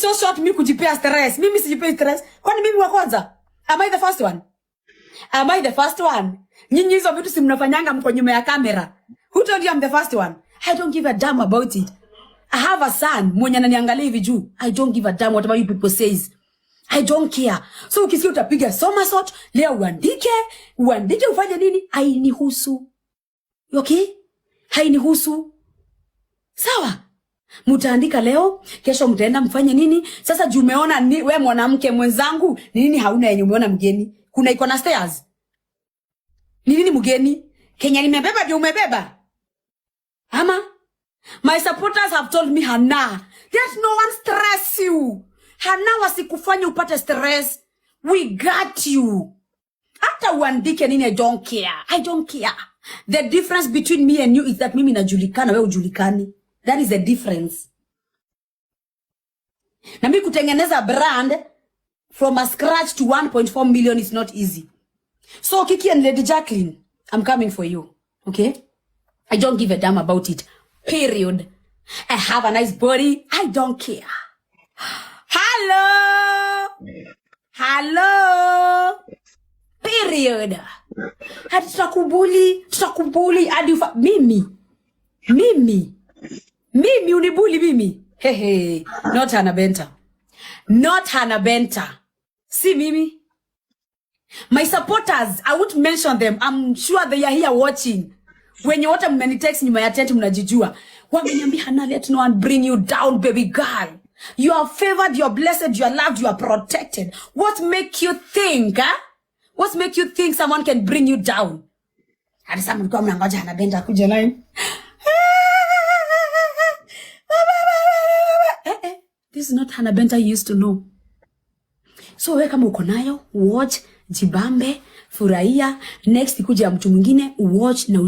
so short mimi kujipea stress. Mimi sijipei stress. Kwani mimi wa kwanza? Am I the first one? Am I the first one? Nyinyi hizo vitu si mnafanyanga mko nyuma ya kamera. Who told you I'm the first one? I don't give a damn about it. I have a son mwenye ananiangalia hivi juu. I don't give a damn whatever you people says. I don't care. So ukisikia utapiga somersault, leo uandike ufanye nini? Hainihusu. Okay? Hainihusu. Sawa? Mutaandika leo, kesho mtaenda mfanye nini? Sasa juu umeona we mwanamke mwenzangu, ni nini hauna yenye umeona mgeni? Kuna iko na stairs. Ni nini mgeni? Kenya nimebeba juu umebeba. Ama my supporters have told me, Hannah, let no one stress you. Hannah, wasikufanya upate stress. We got you. Hata uandike nini, I don't care. I don't care. The difference between me and you is that mimi najulikana, wewe hujulikani. That is the difference. Na mimi kutengeneza brand from a scratch to 1.4 million is not easy. So Kiki and Lady Jacqueline, I'm coming for you. Okay? I don't give a damn about it. Period. I have a nice body. I don't care. Hello. Hello. Period. Hadi tutakubuli hadi mimi unibuli mimi. Hehe. Not Hannah Benta. Not Hannah Benta. See mimi. My supporters, I won't mention them. I'm sure they are here watching. When you want many text nyuma ya tent mnajijua. Wameniambia Hannah, let no one bring you down, baby girl. You are favored, you are blessed, you are loved, you are protected. What make you think, huh? What make you think someone can bring you down? Hadi sasa mlikuwa mnangoja Hannah Benta kuja line. This is not Hannah Benta you used to know. So wewe kama uko nayo, watch, jibambe, furahia, next kuja mtu mwingine, watch na